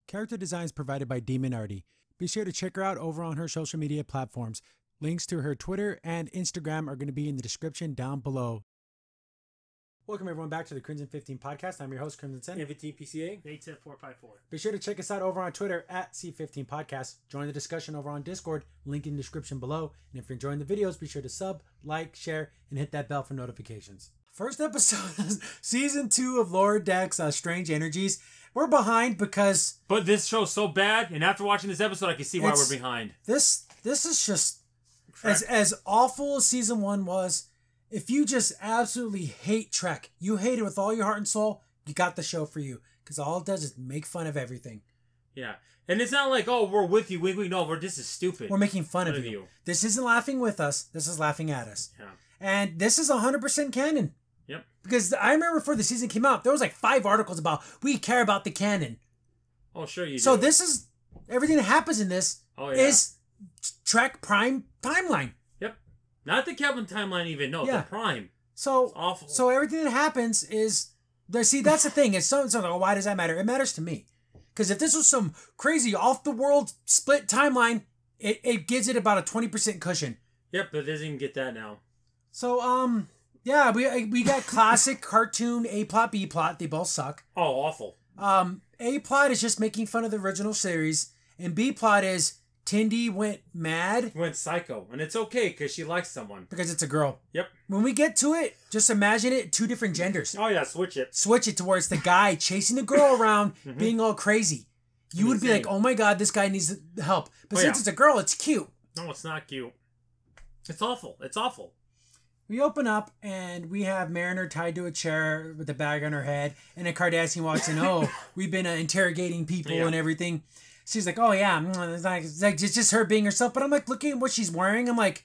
Character designs provided by Demon Artie. Be sure to check her out over on her social media platforms. Links to her Twitter and Instagram are going to be in the description down below. Welcome everyone back to the Crimson 15 podcast. I'm your host, Crimson Sen. 15 PCA. 87454. Be sure to check us out over on Twitter at C15 Podcast. Join the discussion over on Discord, link in the description below. And if you're enjoying the videos, be sure to sub, like, share, and hit that bell for notifications. First episode is Season 2 of Lower Decks, Strange Energies. We're behind because... But this show's so bad, and after watching this episode, I can see why we're behind. This is just... As awful as Season 1 was... If you just absolutely hate Trek, you hate it with all your heart and soul, you got the show for you. Because all it does is make fun of everything. Yeah. And it's not like, oh, we're with you, wink, wink. No, this is stupid. We're making fun of you. This isn't laughing with us. This is laughing at us. Yeah. And this is 100% canon. Yep. Because I remember before the season came out, there was like 5 articles about, we care about the canon. Oh, sure you do. So this is, everything that happens in this is Trek Prime timeline. Not the Kelvin timeline even. No, the Prime. So it's awful. So everything that happens is... See, that's the thing. It's something like, why does that matter? It matters to me. Because if this was some crazy off-the-world split timeline, it gives it about a 20% cushion. Yep, but it doesn't even get that now. So, yeah, we got classic cartoon A-plot, B-plot. They both suck. Oh, awful. A-plot is just making fun of the original series. And B-plot is... Tindy went mad. Went psycho. And it's okay because she likes someone. Because it's a girl. Yep. When we get to it, just imagine it 2 different genders. Oh, yeah. Switch it. Switch it to where it's the guy chasing the girl around, being all crazy. You would be like, oh my God, this guy needs help. But since it's a girl, it's cute. No, it's not cute. It's awful. It's awful. We open up and we have Mariner tied to a chair with a bag on her head. And a Cardassian walks in. Oh, we've been interrogating people and everything. She's like, oh yeah, it's just her being herself. But I'm like, looking at what she's wearing, I'm like,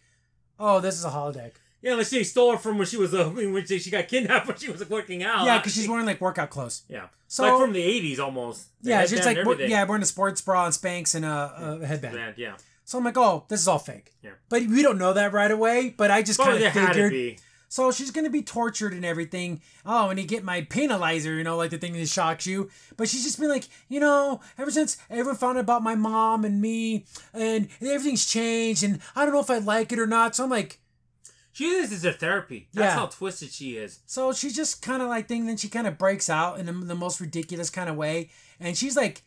oh, this is a holodeck. Yeah, let's see, he stole her from when she was when she got kidnapped when she was working out. Yeah, because she's wearing like workout clothes. Yeah, so like from the '80s almost. Yeah, she's like wearing a sports bra and Spanx and a headband. Yeah. So I'm like, oh, this is all fake. Yeah. But we don't know that right away. But I just kind of figured. Had to be. So she's going to be tortured and everything. Oh, and you get my penalizer, like the thing that shocks you. But she's just been like, ever since everyone found out about my mom and me, and everything's changed, and I don't know if I like it or not. So I'm like... She uses her therapy. That's how twisted she is. So she's just kind of like thing. Then she kind of breaks out in the most ridiculous kind of way. And she's like...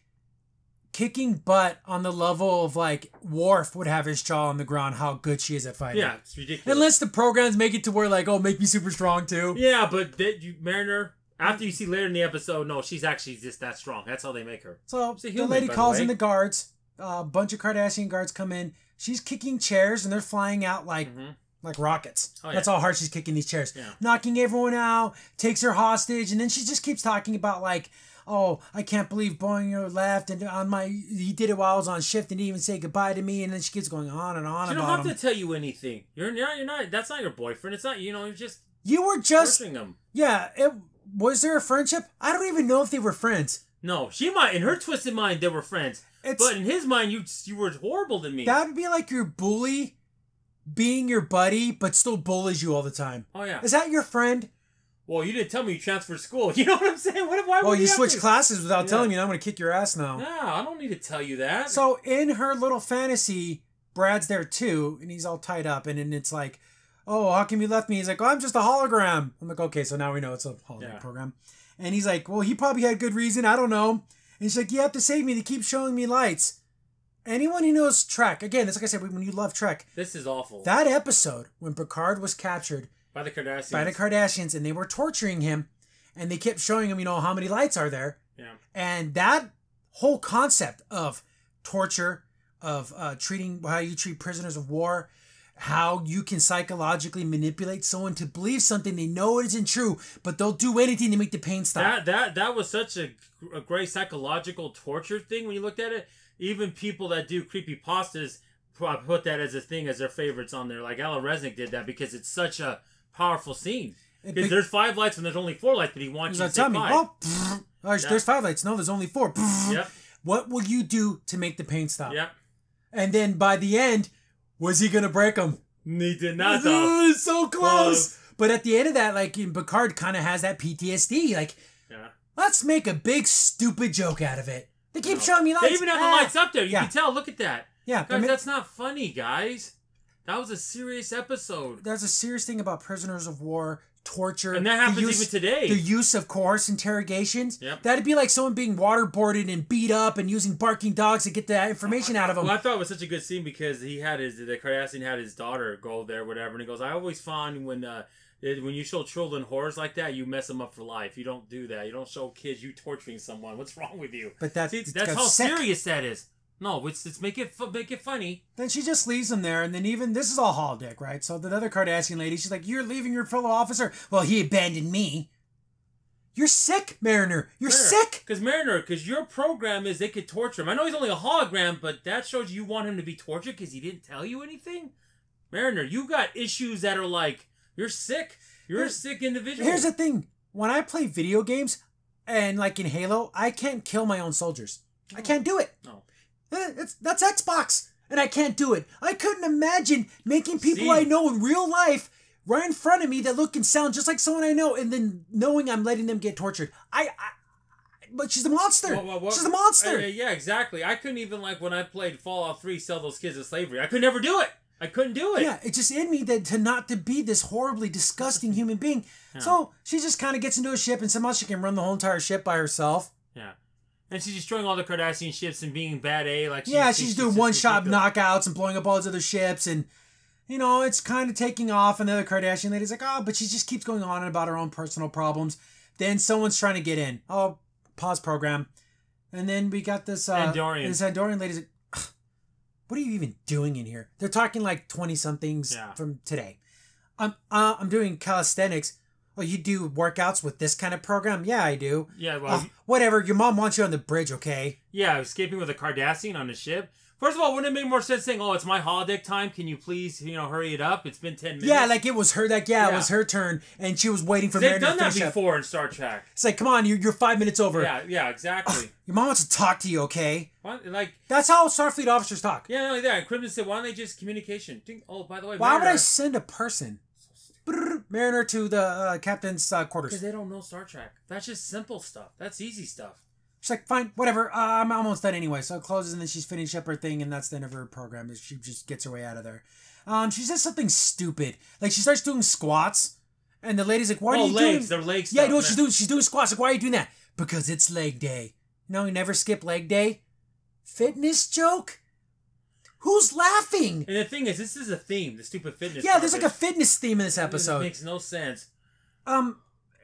kicking butt on the level of like Worf would have his jaw on the ground how good she is at fighting. Yeah, it's ridiculous. Unless the programs make it to where like, oh, make me super strong too. Yeah, but Mariner, after you see later in the episode, no, she's actually just that strong. That's how they make her. So the lady calls in the guards. A bunch of Cardassian guards come in. She's kicking chairs and they're flying out like rockets. Oh, yeah. That's how hard she's kicking these chairs. Yeah. Knocking everyone out, takes her hostage, and then she just keeps talking about like, oh, I can't believe Boeing left, and he did it while I was on shift and didn't even say goodbye to me, and then she keeps going on and on about him. She don't have to tell you anything. You're not. That's not your boyfriend. It's not. You're just. You were just. Pushing him. Yeah. Was there a friendship? I don't even know if they were friends. No, she might. In her twisted mind, they were friends. But in his mind, you were horrible to me. That would be like your bully being your buddy, but still bullies you all the time. Oh yeah. Is that your friend? Well, you didn't tell me you transferred school. You know what I'm saying? Why well, you switched classes without telling me, and I'm going to kick your ass now. No, I don't need to tell you that. So, in her little fantasy, Brad's there too, and he's all tied up, and then it's like, oh, how come you left me? He's like, oh, I'm just a hologram. I'm like, okay, so now we know it's a hologram program. And he's like, well, he probably had good reason. I don't know. And she's like, you have to save me. They keep showing me lights. Anyone who knows Trek, again, that's like I said, when you love Trek. This is awful. That episode, when Picard was captured... By the Cardassians. By the Cardassians, and they were torturing him, and they kept showing him, how many lights are there. Yeah. And that whole concept of torture, of treating how you treat prisoners of war, how you can psychologically manipulate someone to believe something they know it isn't true, but they'll do anything to make the pain stop. That was such a great psychological torture thing when you looked at it. Even people that do creepypastas put that as a thing as their favorites on there. Like Alan Resnick did that because it's such a powerful scene. Because there's 5 lights and there's only 4 lights, but he wants you to say 5. Oh, there's 5 lights. No, there's only 4. Yep. What will you do to make the pain stop? Yep. And then by the end, was he going to break them? He did not, though. It's so close. But at the end of that, like, Picard kind of has that PTSD. Like, let's make a big, stupid joke out of it. They keep showing me lights. They even have the lights up there. You can tell. Look at that. Yeah. Guys, that's not funny, guys. That was a serious episode. There's a serious thing about prisoners of war, torture. And that happens even today. The use of coerced interrogations. Yep. That'd be like someone being waterboarded and beat up and using barking dogs to get that information out of them. Well, I thought it was such a good scene because the Kardashian had his daughter go there, whatever, and he goes, I always find when you show children horrors like that, you mess them up for life. You don't do that. You don't show kids you torturing someone. What's wrong with you? But that's how serious that is. No, it's make it funny. Then she just leaves him there, and then even this is all holodeck, right? So the other Kardashian lady, she's like, "You're leaving your fellow officer." Well, he abandoned me. You're sick, Mariner. You're sick. Because your program is they could torture him. I know he's only a hologram, but that shows you want him to be tortured because he didn't tell you anything. Mariner, you got issues that are like you're sick. You're a sick individual. Here's the thing: when I play video games, and like in Halo, I can't kill my own soldiers. I can't do it. No. That's Xbox, and I can't do it. I couldn't imagine making people I know in real life right in front of me that look and sound just like someone I know, and then knowing I'm letting them get tortured. But she's a monster. She's a monster. Yeah, exactly. I couldn't even when I played Fallout 3, sell those kids to slavery. I could never do it. I couldn't do it. Yeah, it's just in me that to be this horribly disgusting human being. Yeah. So she just kind of gets into a ship, and somehow she can run the whole entire ship by herself. Yeah. And she's destroying all the Kardashian ships and being bad A. She's doing one-shot knockouts and blowing up all these other ships. And, it's kind of taking off. And the other Kardashian lady's like, oh, but she just keeps going on about her own personal problems. Then someone's trying to get in. Oh, pause program. And then we got this... Andorian. This Andorian lady's like, what are you even doing in here? They're talking like 20-somethings from today. I'm doing calisthenics. Oh, you do workouts with this kind of program? Yeah, I do. Yeah, well... whatever. Your mom wants you on the bridge, okay? Yeah, escaping with a Kardashian on the ship. First of all, wouldn't it make more sense saying, oh, it's my holodeck time. Can you please, hurry it up? It's been 10 minutes. Yeah, like it was her, it was her turn, and she was waiting for Mariner to finish up. They've done that before in Star Trek. It's like, come on, you're 5 minutes over. Yeah, exactly. Your mom wants to talk to you, okay? What? That's how Starfleet officers talk. Yeah, not only that. Crimson said, why don't they just communication? Oh, by the way, why would I send a person? Mariner to the captain's quarters. Because they don't know Star Trek. That's just simple stuff. That's easy stuff. She's like, fine, whatever. I'm almost done anyway. So it closes, and then she's finished up her thing, and that's the end of her program. She just gets her way out of there. She says something stupid. Like, she starts doing squats, and the lady's like, why are you doing... They're leg stuff. Yeah, no, she's doing squats. Like, why are you doing that? Because it's leg day. No, you never skip leg day. Fitness joke? Who's laughing? And the thing is, this is a theme, the stupid fitness. Yeah, there's like a fitness theme in this episode. It makes no sense.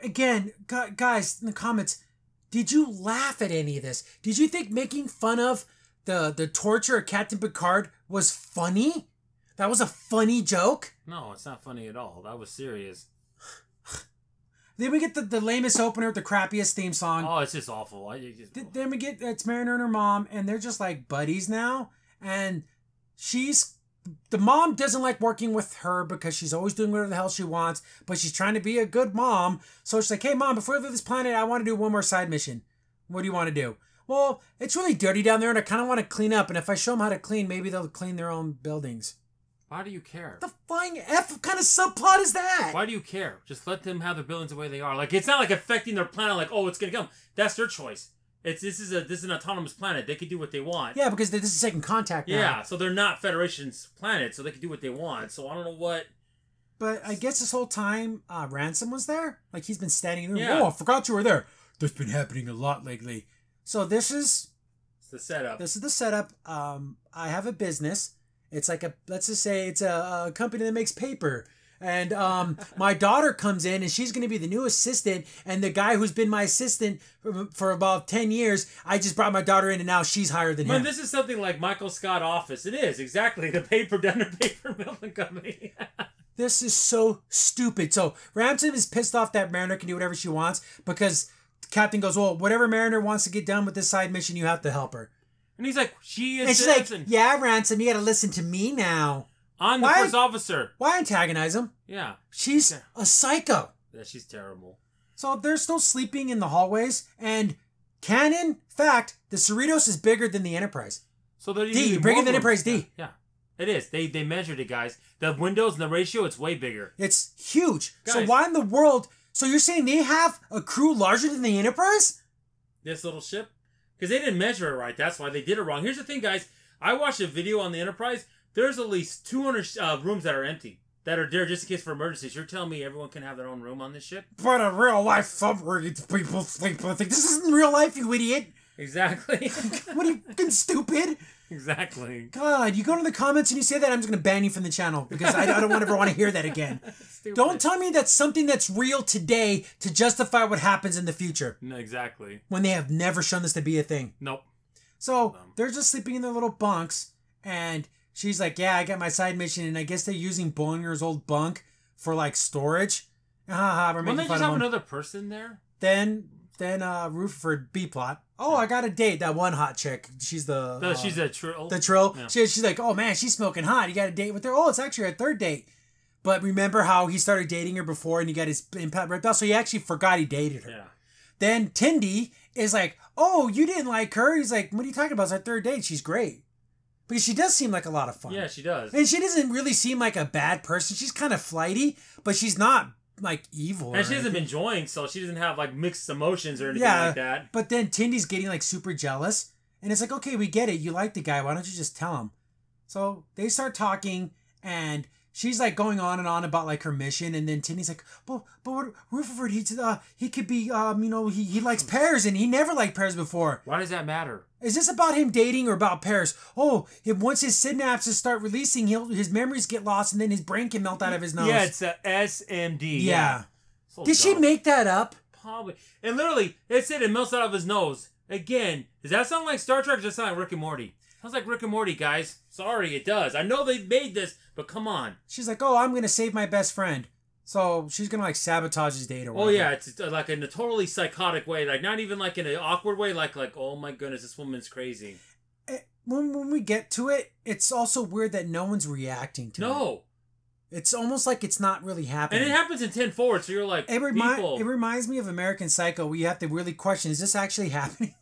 Again, guys, in the comments, did you laugh at any of this? Did you think making fun of the torture of Captain Picard was funny? That was a funny joke? No, it's not funny at all. That was serious. Then we get the lamest opener with the crappiest theme song. Oh, it's just awful. Then we get, it's Mariner and her mom, and they're just like buddies now. And the mom doesn't like working with her because she's always doing whatever the hell she wants, but she's trying to be a good mom. So she's like, hey, Mom, before we leave this planet, I want to do one more side mission. What do you want to do? Well, it's really dirty down there, and I kind of want to clean up. And if I show them how to clean, maybe they'll clean their own buildings. Why do you care? The flying F kind of subplot is that? Why do you care? Just let them have their buildings the way they are. Like, it's not like affecting their planet, like, oh, it's going to come. That's their choice. This is an autonomous planet. They can do what they want. Yeah, because this is Second Contact now. Yeah, so they're not Federation's planet, so they can do what they want. So I don't know what... But I guess this whole time, Ransom was there? Like, he's been standing there. Yeah. Oh, I forgot you were there. That's been happening a lot lately. So this is... It's the setup. This is the setup. I have a business. It's like let's just say it's a company that makes paper. And my daughter comes in, and she's going to be the new assistant. And the guy who's been my assistant for about 10 years, I just brought my daughter in, and now she's higher than him. This is something like Michael Scott Office. It is, exactly. The paper building company. This is so stupid. So Ransom is pissed off that Mariner can do whatever she wants because the captain goes, well, whatever Mariner wants to get done with this side mission, you have to help her. And he's like, she is... And she's like, yeah, Ransom, you got to listen to me now. I'm the first officer. Why antagonize him? Yeah. She's a psycho. Yeah, she's terrible. So they're still sleeping in the hallways, and canon fact, the Cerritos is bigger than the Enterprise. So they're bigger than Enterprise D. Yeah. It is. They measured it, guys. The windows and the ratio, it's way bigger. It's huge. Guys, so why in the world... So you're saying they have a crew larger than the Enterprise? This little ship? Because they didn't measure it right. That's why they did it wrong. Here's the thing, guys. I watched a video on the Enterprise. There's at least 200 rooms that are empty. That are there just in case for emergencies. You're telling me everyone can have their own room on this ship? But in real life, somewhere people think this isn't real life, you idiot. Exactly. What are you fucking stupid? Exactly. God, you go to the comments and you say that, I'm just going to ban you from the channel because I don't ever want to hear that again. Don't tell me that's something that's real today to justify what happens in the future. No, exactly. When they have never shown this to be a thing. Nope. So they're just sleeping in their little bunks and she's like, yeah, I got my side mission, and I guess they're using Boinger's old bunk for like storage. We're making they just have another person there? Then Rutherford B-plot. Oh, I got a date. That one hot chick. She's she's a Trill. The Trill. Yeah. She's like, oh man, she's smoking hot. You got a date with her? Oh, it's actually our third date. But remember how he started dating her before and he got his impact ripped off? So he actually forgot he dated her. Yeah. Then Tindy is like, oh, you didn't like her? He's like, what are you talking about? It's our third date. She's great. Because she does seem like a lot of fun. Yeah, she does. And she doesn't really seem like a bad person. She's kind of flighty, but she's not like evil. And she doesn't enjoy, so she doesn't have like mixed emotions or anything like that. But then Tindy's getting like super jealous. And it's like, okay, we get it. You like the guy. Why don't you just tell him? So they start talking and she's like going on and on about like her mission. And then Tindy's like, but Rutherford, he could be, he likes pears and he never liked pears before. Why does that matter? Is this about him dating or about pears? Oh, once his synapses start releasing, his memories get lost and then his brain can melt out of his nose. Yeah, it's a SMD. Yeah. So Did she make that up? Probably. And literally, it said it melts out of his nose. Again, does that sound like Star Trek or does that sound like Rick and Morty? Sounds like Rick and Morty, guys. Sorry, it does. I know they made this, but come on. She's like, oh, I'm going to save my best friend. So she's going to like sabotage his date or whatever. Oh, yeah. It's like in a totally psychotic way. Like not even like in an awkward way. Like oh my goodness, this woman's crazy. When we get to it, it's also weird that no one's reacting to it. No. It's almost like it's not really happening. And it happens in 10 forward, so you're like, It reminds me of American Psycho where you have to really question, is this actually happening?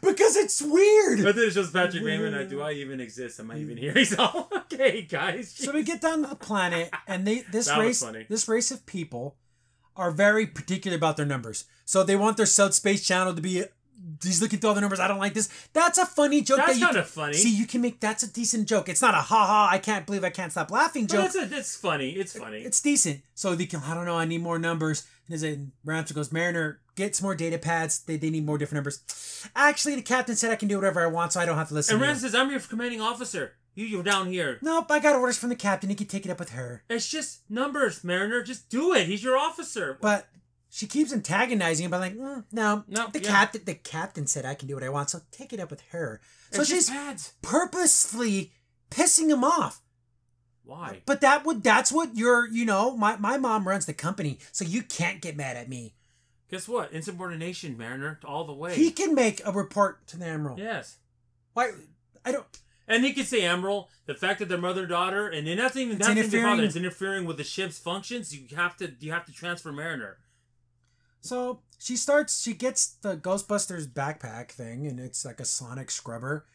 Because it's weird. But then it's just Patrick Bateman. Like, do I even exist? Am I even here? He's all, okay, guys. So we get down to the planet, and this race of people are very particular about their numbers. So they want their South Space Channel to be, he's looking through all the numbers, I don't like this. That's a funny joke. That's kind of funny. See, you can make, that's a decent joke. It's not a ha-ha, I can't believe I can't stop laughing joke. But it's funny. It's funny. It's decent. So they can, I don't know, I need more numbers. And Ramsey goes, Mariner, get some more data pads. They need more different numbers. Actually, the captain said I can do whatever I want, so I don't have to listen. And Ramsey says, I'm your commanding officer. You're down here. Nope, I got orders from the captain. He can take it up with her. It's just numbers, Mariner. Just do it. He's your officer. But she keeps antagonizing him by like, no. The captain said I can do what I want, so take it up with her. So she's purposefully pissing him off. Why? But that's what my mom runs the company, so you can't get mad at me. Guess what? Insubordination, Mariner, all the way. He can make a report to the Admiral. Yes. Why? I don't. And he could say, Admiral, the fact that they're mother and daughter, and then that's even interfering. It's interfering with the ship's functions. You have to transfer Mariner. So she gets the Ghostbusters backpack thing, and it's like a sonic scrubber.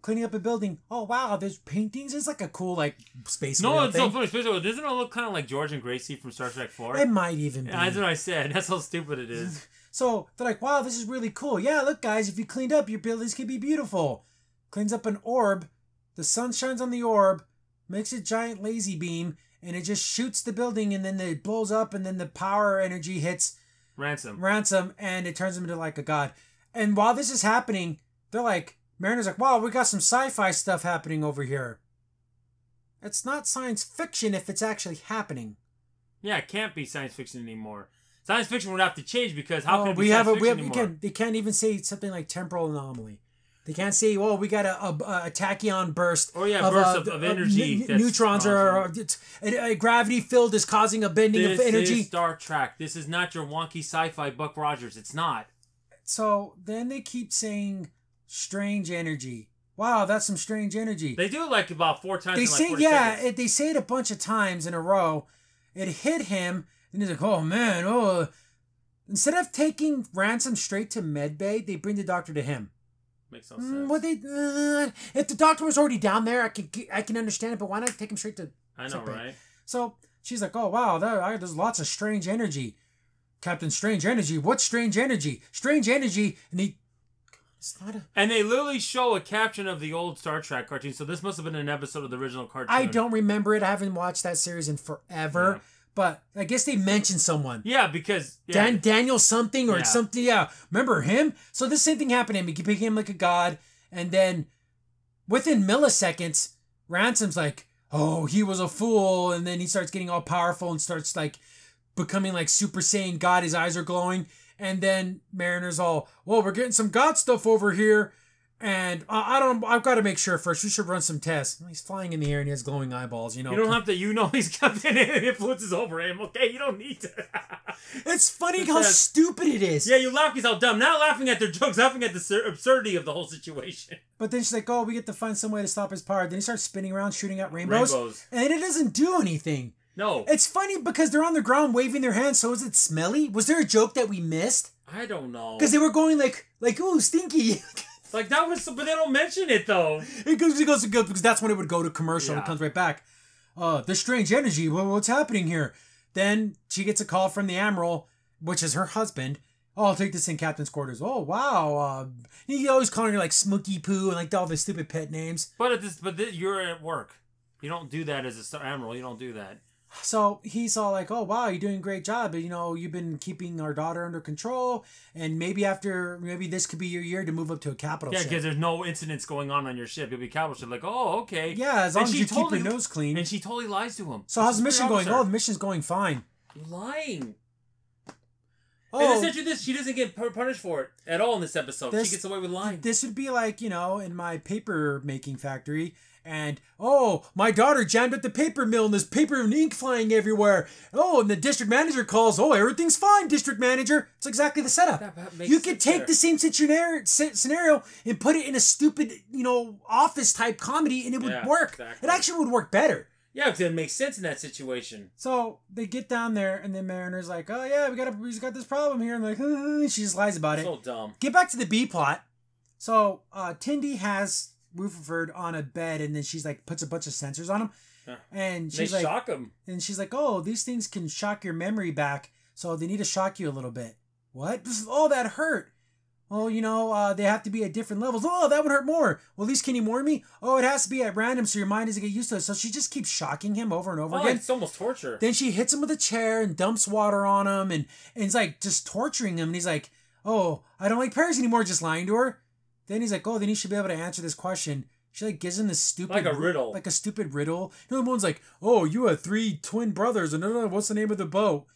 Cleaning up a building. Oh wow, there's paintings. It's like a cool like space. No, it's so funny. Doesn't it look kind of like George and Gracie from Star Trek 4? It might even be. That's what I said. That's how stupid it is. So they're like, wow, this is really cool. Yeah, look guys, if you cleaned up, your buildings could be beautiful. Cleans up an orb. The sun shines on the orb, makes a giant lazy beam, and it just shoots the building, and then it blows up, and then the power energy hits Ransom, and it turns him into like a god. And while this is happening, they're like, Mariner's like, wow, we got some sci-fi stuff happening over here. It's not science fiction if it's actually happening. Yeah, it can't be science fiction anymore. Science fiction would have to change because how can it be science fiction anymore? They can't even say something like temporal anomaly. They can't say, well, we got a tachyon burst. Or burst of energy. Neutrons or a gravity field is causing a bending of energy. This is Star Trek. This is not your wonky sci-fi Buck Rogers. It's not. So then they keep saying strange energy. Wow, that's some strange energy. They do it like about 4 times. They say, yeah, they say it a bunch of times in a row. It hit him, and he's like, oh man, oh. Instead of taking Ransom straight to medbay, they bring the doctor to him. Makes no sense. If the doctor was already down there, I can understand it, but why not take him straight to? I know, right? So she's like, oh wow, there's lots of strange energy. Captain Strange Energy. What's strange energy? Strange energy. And it's not a... And they literally show a caption of the old Star Trek cartoon. So this must have been an episode of the original cartoon. I don't remember it. I haven't watched that series in forever. Yeah. But I guess they mentioned someone. Yeah, because... Yeah. Daniel something or something. Yeah. Remember him? So the same thing happened to him. He became like a god. And then within milliseconds, Ransom's like, oh, he was a fool. And then he starts getting all powerful and starts like becoming like Super Saiyan God. His eyes are glowing. And then Mariner's all, well, we're getting some God stuff over here. And I've got to make sure first. We should run some tests. He's flying in the air and he has glowing eyeballs, You don't have to, he's Captain influences over him. Okay, you don't need to. It's funny how stupid it is. Yeah, you laugh, he's all dumb. Not laughing at their jokes, laughing at the absurdity of the whole situation. But then she's like, oh, we get to find some way to stop his power. Then he starts spinning around, shooting out rainbows. And it doesn't do anything. No. It's funny because they're on the ground waving their hands. So is it smelly? Was there a joke that we missed? I don't know. Because they were going like, ooh, stinky. Like that was, but they don't mention it though. It goes because that's when it would go to commercial and it comes right back. The strange energy. What's happening here? Then she gets a call from the Admiral, which is her husband. Oh, I'll take this in Captain's quarters. Oh wow. He always calling her like Smokey Poo and like all the stupid pet names. But you're at work. You don't do that as a Admiral. You don't do that. So he's all like, oh, wow, you're doing a great job. But, you've been keeping our daughter under control. And maybe this could be your year to move up to a capital ship. Yeah, because there's no incidents going on your ship. You'll be capital ship. Like, oh, okay. Yeah, as long as you keep your nose clean. And she totally lies to him. So how's the mission going? Oh, the mission's going fine. Lying. Oh. And she doesn't get punished for it at all in this episode. She gets away with lying. This would be like, in my paper making factory. And, oh, my daughter jammed at the paper mill and there's paper and ink flying everywhere. Oh, and the district manager calls. Oh, everything's fine, district manager. It's exactly the setup. You could take the same scenario and put it in a stupid, office type comedy and it would work. Exactly. It actually would work better. Yeah, because it makes sense in that situation. So they get down there and then Mariner's like, oh, yeah, we got this problem here. And like, she just lies about it. So dumb. Get back to the B plot. So Tindy has Rutherford on a bed and then she's like puts a bunch of sensors on him and she's like shock him and she's like, oh, these things can shock your memory back, so they need to shock you a little bit. What? Oh, that hurt. Oh, they have to be at different levels. Oh, that would hurt more. Well, at least can you warn me? Oh, it has to be at random so your mind doesn't get used to it. So she just keeps shocking him over and over again. It's almost torture. Then she hits him with a chair and dumps water on him and it's like just torturing him, and he's like, oh, I don't like Paris anymore, just lying to her. Then he's like, oh, then you should be able to answer this question. She like gives him this stupid... Like a riddle. Like a stupid riddle. The one's like, oh, you have 3 twin brothers. And what's the name of the boat?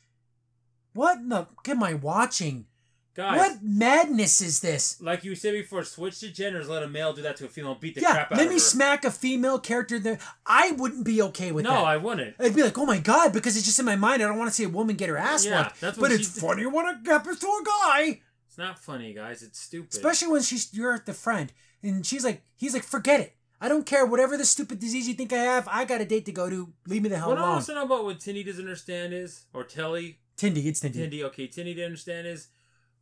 What in the... Am I watching? Guys. What madness is this? Like you said before, switch to genders, let a male do that to a female, beat the crap out of her. Let me smack a female character there. I wouldn't be okay with that. No, I wouldn't. I'd be like, oh my God, because it's just in my mind. I don't want to see a woman get her ass whooped. But it's funny when it happens to a guy. It's not funny, guys. It's stupid. Especially when you're the friend. And he's like, forget it. I don't care. Whatever the stupid disease you think I have, I got a date to go to. Leave me the hell alone. What I also know about what Tindy doesn't understand is, or Telly. Tindy, it's Tindy. Tindy, okay. Tindy didn't understand is,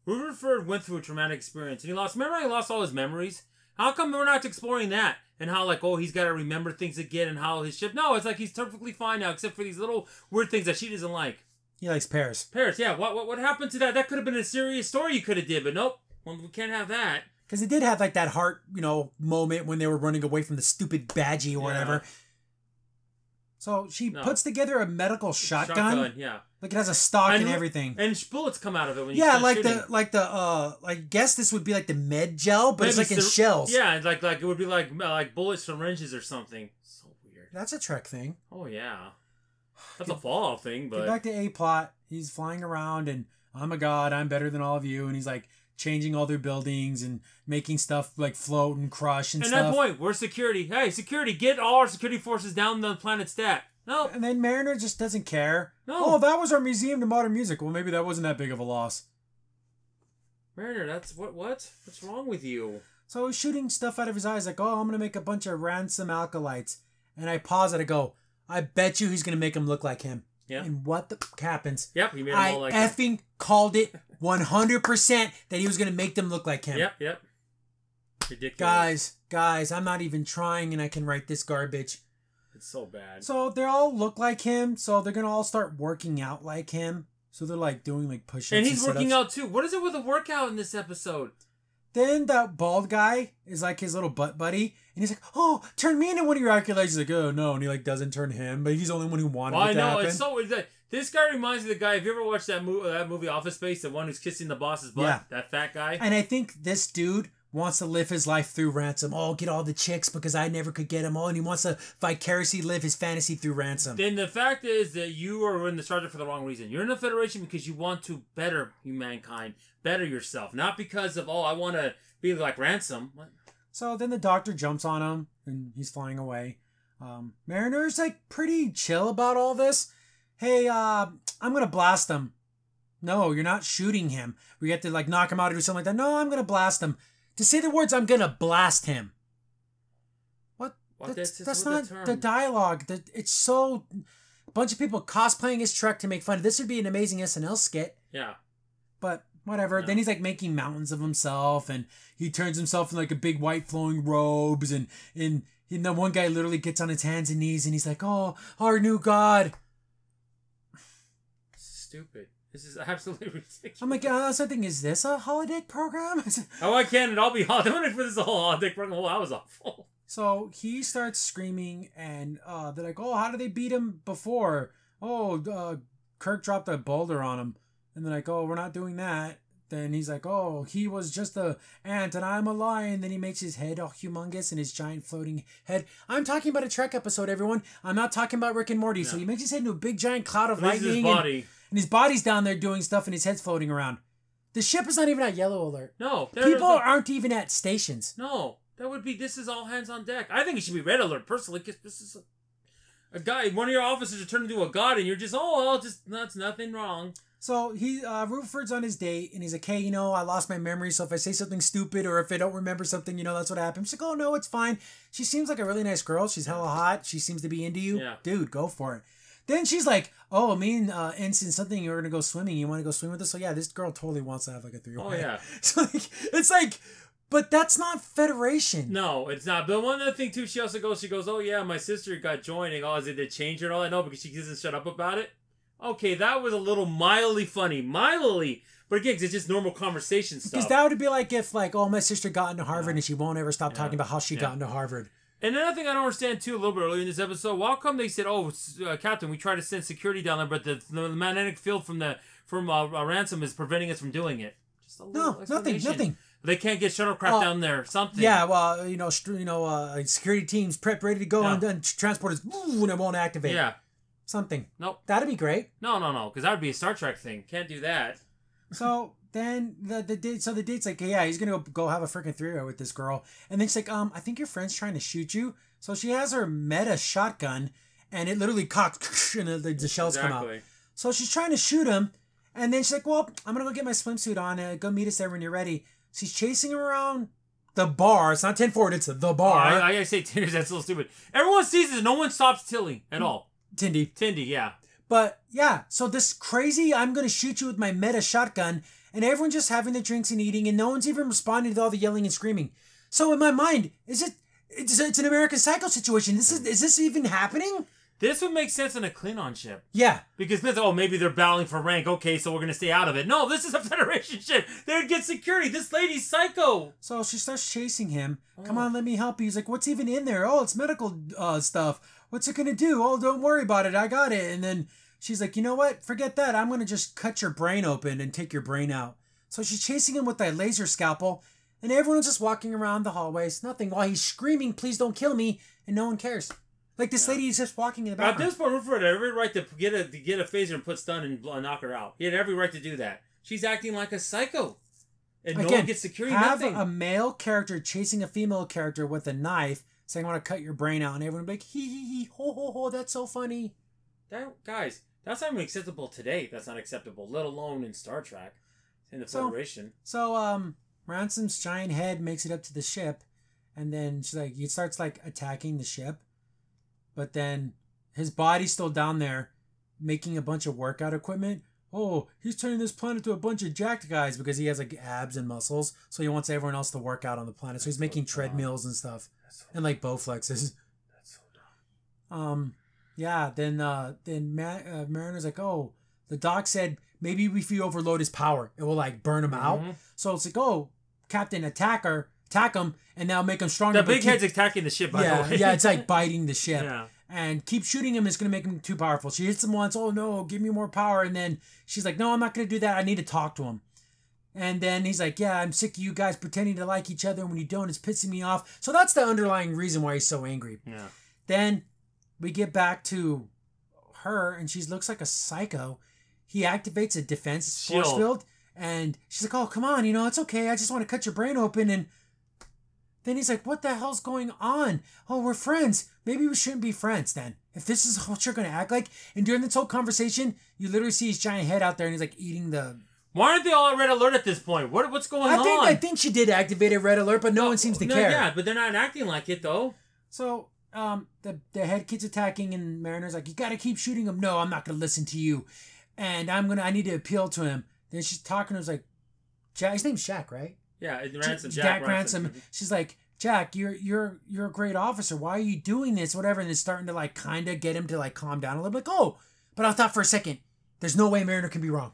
Rutherford went through a traumatic experience. And remember he lost all his memories? How come we're not exploring that? And how, like, oh, he's got to remember things again and how his ship... No, it's like he's perfectly fine now, except for these little weird things that she doesn't like. He likes Paris. Paris, yeah. What happened to that? That could have been a serious story you could have did, but nope. Well, we can't have that. Because it did have like that heart, moment when they were running away from the stupid Badgie or whatever. So she puts together a medical shotgun. Yeah. Like it has a stock and everything. And bullets come out of it when you start shooting. I guess this would be like the med gel, but maybe it's like in shells. Yeah, like it would be like bullets from wrenches or something. So weird. That's a Trek thing. Oh yeah. That's a Fallout thing, but... Get back to A-plot. He's flying around and, I'm a god, I'm better than all of you. And he's like changing all their buildings and making stuff like float and crush and stuff. At that point, we're security. Hey, security, get all our security forces down the planet stat. No. And then Mariner just doesn't care. No. Oh, that was our museum to modern music. Well, maybe that wasn't that big of a loss. Mariner, that's... What? What's wrong with you? So he's shooting stuff out of his eyes like, oh, I'm going to make a bunch of ransom alkalites. And I pause and I go... I bet you he's going to make him look like him. Yeah. And what the fuck happens? Yep, he made them all like him. I effing called it 100% that he was going to make them look like him. Yep. Ridiculous. Guys, I'm not even trying and I can write this garbage. It's so bad. So they all look like him, so they're going to all start working out like him. So they're like doing like push-ups. And he's working out too. What is it with the workout in this episode? Then that bald guy is like his little butt buddy, and he's like, "Oh, turn me into one of your accolades." He's like, "Oh no," and he like doesn't turn him, but he's the only one who wanted it to happen. It's so weird. This guy reminds me of the guy. Have you ever watched that movie Office Space? The one who's kissing the boss's butt. Yeah. That fat guy. And I think this dude wants to live his life through Ransom. Oh, get all the chicks because I never could get them all, and he wants to vicariously live his fantasy through Ransom. Then the fact is that you are in the Star Trek for the wrong reason. You're in the Federation because you want to better humankind, better yourself, not because of I want to be like Ransom. What? So then the Doctor jumps on him, and he's flying away. Mariner's like pretty chill about all this. Hey, I'm gonna blast him. No, you're not shooting him. We have to like knock him out or do something like that. No, I'm gonna blast him. To say the words, I'm gonna blast him. What? That's not the dialogue. It's so... A bunch of people cosplaying his Trek to make fun of. This would be an amazing SNL skit. Yeah. But whatever. No. Then he's like making mountains of himself, and he turns himself in like a big white flowing robes, and the one guy literally gets on his hands and knees, and he's like, "Oh, our new god." Stupid. This is absolutely ridiculous. I'm like, something. Is this a holodeck program? Why can't it all be holodeck? What if this is a whole holodeck program? Oh, that was awful. So he starts screaming, and they're like, "Oh, how did they beat him before? Oh, Kirk dropped a boulder on him." And they're like, "Oh, we're not doing that." Then he's like, "Oh, he was just a ant, and I'm a lion." Then he makes his head all humongous and his giant floating head. I'm talking about a Trek episode, everyone. I'm not talking about Rick and Morty. No. So he makes his head into a big giant cloud of lightning. His body. And his body's down there doing stuff, and his head's floating around. The ship is not even at yellow alert. No. People aren't even at stations. No. This is all hands on deck. I think it should be red alert, personally, because this is a guy, one of your officers are turned into a god, and you're just, that's nothing wrong. So Rutherford's on his date, and he's like, "Hey, I lost my memory, so if I say something stupid, or if I don't remember something, that's what happened." She's like, "Oh, no, it's fine. She seems like a really nice girl. She's hella hot. She seems to be into you. Yeah. Dude, go for it." Then she's like, "Oh, me and Ensign something, you're going to go swimming. You want to go swim with us?" So yeah, this girl totally wants to have like a 3-way. Oh, yeah. So it's like, but that's not Federation. No, it's not. But one other thing, too, she goes, "Oh, yeah, my sister got joined." Oh, is it to change her and all that? No, because she doesn't shut up about it. Okay, that was a little mildly funny. Mildly. But again, it's just normal conversation stuff. Because that would be like if, my sister got into Harvard and she won't ever stop talking about how she got into Harvard. And another thing I don't understand, too, a little bit earlier in this episode, how come they said, Captain, we tried to send security down there, but the magnetic field from Ransom is preventing us from doing it? Just a little nothing. They can't get shuttlecraft down there, something. Yeah, well, security teams prep ready to go, and then transporters, and it won't activate. Yeah. Something. Nope. That'd be great. No, because that would be a Star Trek thing. Can't do that. So then the date's like, yeah, he's gonna go have a freaking 3-way with this girl, and then she's like, I think your friend's trying to shoot you. So she has her meta shotgun, and it literally cocks, and the shells come out. So she's trying to shoot him, and then she's like, well, I'm gonna go get my swimsuit on. Go meet us there when you're ready. She's chasing him around the bar. It's not 10 forward. It's the bar. I gotta say, Tinder's that's a little stupid. Everyone sees it. No one stops Tilly at all. Tindy, yeah. But, yeah, so this crazy, I'm going to shoot you with my meta shotgun, and everyone's just having their drinks and eating, and no one's even responding to all the yelling and screaming. So in my mind, it's an American Psycho situation. Is this even happening? This would make sense on a Klingon ship. Yeah. Because, maybe they're battling for rank. Okay, so we're going to stay out of it. No, this is a Federation ship. They'd get security. This lady's psycho. So she starts chasing him. Come on, let me help you. He's like, what's even in there? Oh, it's medical stuff. What's it going to do? Oh, don't worry about it. I got it. And then she's like, you know what? Forget that. I'm going to just cut your brain open and take your brain out. So she's chasing him with that laser scalpel. And everyone's just walking around the hallways. Nothing. While he's screaming, please don't kill me. And no one cares. Like this lady is just walking in the background. At this point, Rutherford had every right to get a phaser and put stun and knock her out. He had every right to do that. She's acting like a psycho. And no one gets security, nothing. Have a male character chasing a female character with a knife saying, I want to cut your brain out. And everyone will be like, hee, ho, ho, ho, that's so funny. Guys, that's not even acceptable today. That's not acceptable, let alone in Star Trek, in the Federation. So Ransom's giant head makes it up to the ship. And then he starts attacking the ship. But then his body's still down there making a bunch of workout equipment. Oh, he's turning this planet into a bunch of jacked guys because he has abs and muscles. So he wants everyone else to work out on the planet. So he's making treadmills and stuff. And Bowflexes. That's so dumb. Yeah, then Mariner's like, oh, the doc said maybe if you overload his power, it will like burn him out. So it's like, oh, Captain, attack him, and now make him stronger. The big head's attacking the ship, by the way. Yeah, it's like biting the ship. Yeah. And keep shooting him is going to make him too powerful. She hits him once, oh no, give me more power. And then she's like, no, I'm not going to do that. I need to talk to him. And then he's like, yeah, I'm sick of you guys pretending to like each other. And when you don't, it's pissing me off. So that's the underlying reason why he's so angry. Yeah. Then we get back to her, and she looks like a psycho. He activates a defense force field, and she's like, oh, come on, it's okay. I just want to cut your brain open. And then he's like, what the hell's going on? Oh, we're friends. Maybe we shouldn't be friends then. If this is what you're going to act like. And during this whole conversation, you literally see his giant head out there, and he's like eating the... Why aren't they all on red alert at this point? What's going on? I think she did activate a red alert, but no one seems to care. Yeah, but they're not acting like it, though. So, the head kid's attacking, and Mariner's like, you gotta keep shooting him. No, I'm not gonna listen to you. And I need to appeal to him. Then she's talking to him, like, Jack, his name's Jack, right? Yeah, Ransom. Jack Ransom. She's like, Jack, you're a great officer. Why are you doing this? Whatever. And it's starting to like kind of get him to like calm down a little bit. Like, oh, but I thought for a second, there's no way Mariner can be wrong.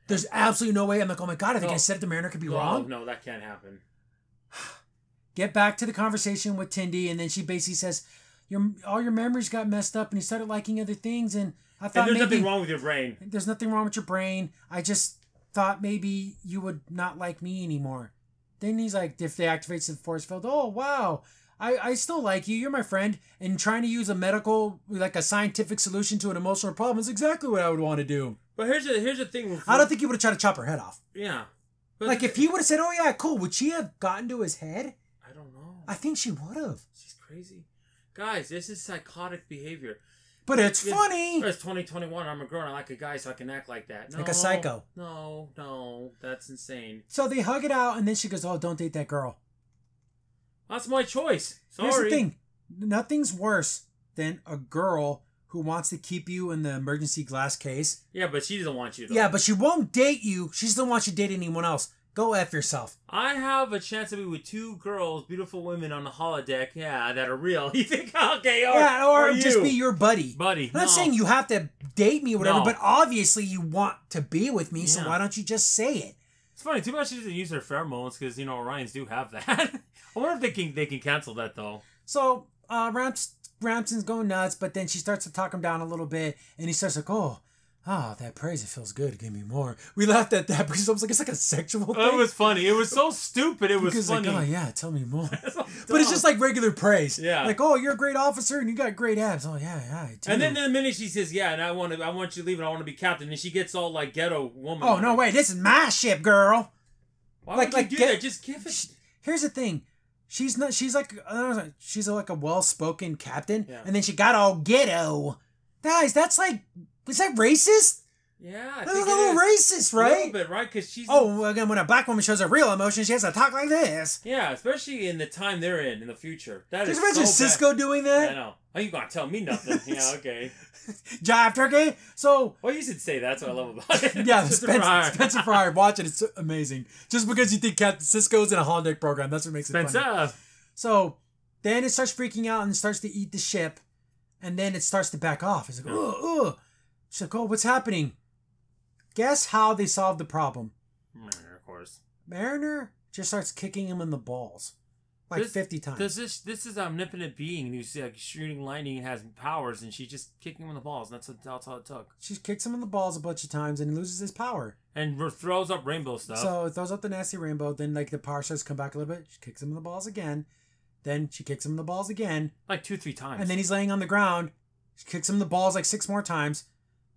There's absolutely no way. I'm like, oh my God, I think I said it, the Mariner could be wrong. No, that can't happen. Get back to the conversation with Tindy, and then she basically says, all your memories got messed up, and you started liking other things, and I thought there's nothing wrong with your brain. There's nothing wrong with your brain. I just thought maybe you would not like me anymore. Then he's like, if they activates the force field, oh wow, I still like you. You're my friend, and trying to use a scientific solution to an emotional problem is exactly what I would want to do. But here's the thing. I don't think he would have tried to chop her head off. Yeah. Like, if he would have said, oh, yeah, cool, would she have gotten to his head? I don't know. I think she would have. She's crazy. Guys, this is psychotic behavior. But it's funny. It's 2021. I'm a girl and I like a guy, so I can act like that. No, like a psycho. No. That's insane. So they hug it out, and then she goes, oh, don't date that girl. That's my choice. Sorry. Here's the thing. Nothing's worse than a girl who wants to keep you in the emergency glass case. Yeah, but she doesn't want you, though. Yeah, but she won't date you. She still wants you to date anyone else. Go F yourself. I have a chance to be with two girls, beautiful women on the holodeck, that are real. You think, okay, or just be your buddy. I'm not saying you have to date me or whatever, but obviously you want to be with me, so why don't you just say it? It's funny, too bad she doesn't use her pheromones, because, Orions do have that. I wonder if they can cancel that, though. So, Ramson's going nuts, but then she starts to talk him down a little bit, and he starts like, oh, that praise, it feels good. Give me more. We laughed at that because I was like, it's like a sexual thing. It was funny. It was so stupid. It was funny. Like, oh, yeah, tell me more. But it's just like regular praise. Yeah. Like, oh, you're a great officer and you got great abs. Oh, yeah, I do. And then the minute she says, yeah, and I want you to leave and I want to be captain, and she gets all like ghetto woman. Oh, no, wait, this is my ship, girl. Why would you do that? Just give it. Here's the thing. She's like a well-spoken captain, and then she got all ghetto. Guys, that's like, is that racist? Yeah, that's a little racist, right? A little bit, right? Because she's... Oh, again, when a black woman shows her real emotion, she has to talk like this. Yeah, especially in the time they're in the future. That is so bad. Just imagine Cisco doing that? I know. Oh, you gonna tell me nothing? Yeah, okay. Jive turkey. So. Well, you should say that's what I love about it. Yeah, Spencer Fryer. Watch it. It's amazing. Just because you think Captain Cisco's in a holodeck program, that's what makes it funny. So then it starts freaking out and starts to eat the ship, and then it starts to back off. It's like, oh. She's like, oh, what's happening? Guess how they solved the problem? Mariner, of course. Mariner just starts kicking him in the balls. Like 50 times. This is an omnipotent being who's like shooting lightning and has powers, and she's just kicking him in the balls, and that's all it took. She kicks him in the balls a bunch of times and loses his power. And throws up rainbow stuff. So it throws up the nasty rainbow, then like the power starts to come back a little bit. She kicks him in the balls again. Then she kicks him in the balls again. Like 2-3 times. And then he's laying on the ground. She kicks him in the balls like 6 more times.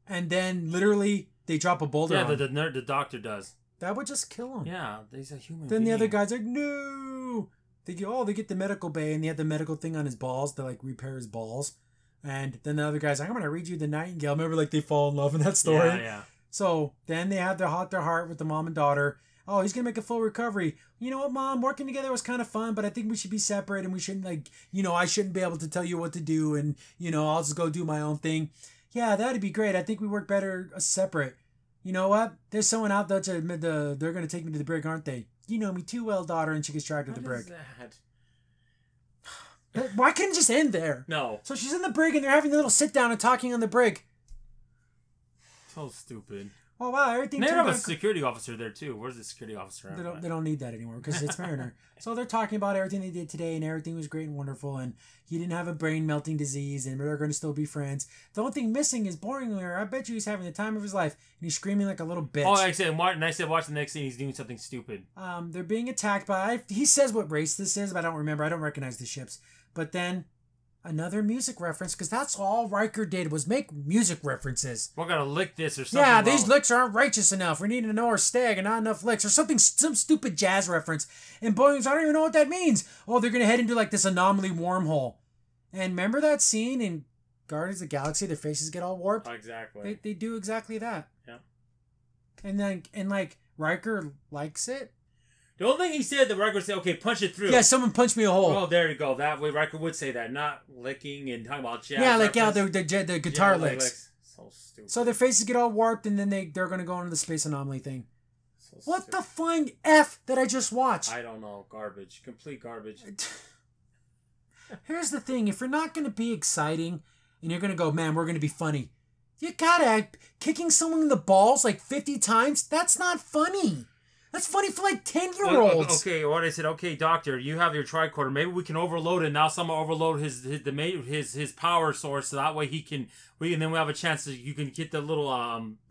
And then literally they drop a boulder on him. Yeah, the doctor does. That would just kill him. Yeah, he's a human Then being. the other guy's like, no. They get the medical bay, and they have the medical thing on his balls to like repair his balls. And then the other guy's like, I'm gonna read you the Nightingale. Remember, like they fall in love in that story. Yeah. So then they have their heart with the mom and daughter. Oh, he's gonna make a full recovery. You know what, Mom? Working together was kind of fun, but I think we should be separate, and we shouldn't I shouldn't be able to tell you what to do, and I'll just go do my own thing. Yeah, that'd be great. I think we work better separate. You know what? There's someone out there they're gonna take me to the brig, aren't they? You know me too well, daughter, and she gets dragged to the brig. Why couldn't it just end there? No. So she's in the brig, and they're having a little sit down and talking on the brig. So stupid. Oh wow, everything. They have a security officer there too. Where's the security officer? They don't need that anymore because it's Mariner. So they're talking about everything they did today, and everything was great and wonderful, and he didn't have a brain melting disease, and they're going to still be friends. The only thing missing is Boromir. I bet you he's having the time of his life, and he's screaming like a little bitch. Oh, I said, watch the next scene. He's doing something stupid. They're being attacked by. He says what race this is, but I don't remember. I don't recognize the ships. But then. Another music reference, because that's all Riker did was make music references. We're gonna lick this or something. Yeah, these licks aren't righteous enough. We need to know our stag and not enough licks or something, some stupid jazz reference. And Boeing's, I don't even know what that means. Oh, they're gonna head into like this anomaly wormhole. And remember that scene in Guardians of the Galaxy? Their faces get all warped. Exactly. They do exactly that. Yeah. And like Riker likes it. The only thing he said, the Riker would say, okay, punch it through. Yeah, someone punched me a hole. Oh, there you go. That way Riker would say that, not licking and talking about jazz. Yeah, like, the guitar licks. So stupid. So their faces get all warped, and then they're going to go into the space anomaly thing. So what the flying F did I just watch? I don't know. Garbage. Complete garbage. Here's the thing. If you're not going to be exciting, and you're going to go, man, we're going to be funny, you gotta, kicking someone in the balls like 50 times, that's not funny. That's funny for like 10-year-olds. Okay, what I said, okay, doctor, you have your tricorder. Maybe we can overload it. Now someone overload his power source, so that way then we have a chance that you can get the little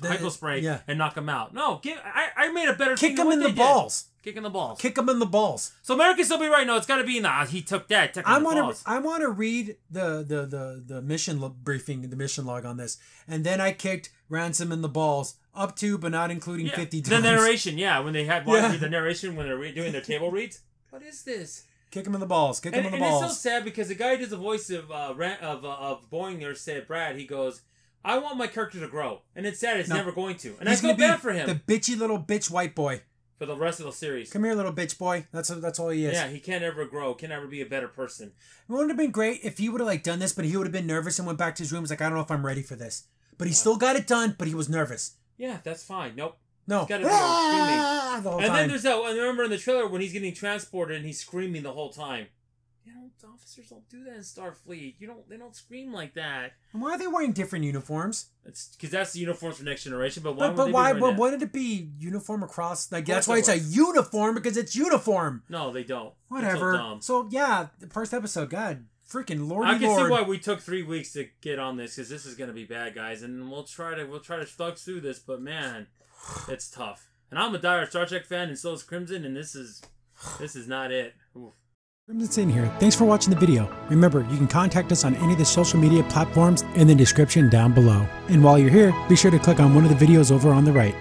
hypo spray and knock him out. No, I made a better kick him in the balls. Kick in the balls. Kick him in the balls. So America still be right. No, it's got to be he took that. I want to read the mission briefing, the mission log on this, and then I kicked Ransom in the balls. Up to, but not including 50 times. The narration, when they had the narration when they're doing their table reads. What is this? Kick him in the balls. Kick him in the balls. And it's so sad because the guy who does the voice of Boeing said, Brad, he goes, I want my character to grow. And it's sad, it's never going to. And I feel bad for him. The bitchy little bitch white boy. For the rest of the series. Come here, little bitch boy. That's all he is. Yeah, he can't ever grow. Can never be a better person. It would have been great if he would have done this, but he would have been nervous and went back to his room. He's like, I don't know if I'm ready for this. But he still got it done, but he was nervous. Yeah, that's fine. Nope. No. He's got to be screaming. The whole time. Then there's that. I remember in the trailer when he's getting transported and he's screaming the whole time. Officers don't do that in Starfleet. They don't scream like that. And why are they wearing different uniforms? It's because that's the uniforms for Next Generation. But why wouldn't it be uniform across? That's why it's a uniform, because it's uniform. No, they don't. Whatever. So yeah, the first episode. God, freaking Lord. I can see why we took 3 weeks to get on this, because this is gonna be bad, guys, and we'll try to thug through this. But man, it's tough. And I'm a dire Star Trek fan, and so is Crimson, and this is not it. Oof. Crimson's in here. Thanks for watching the video. Remember, you can contact us on any of the social media platforms in the description down below. And while you're here, be sure to click on one of the videos over on the right.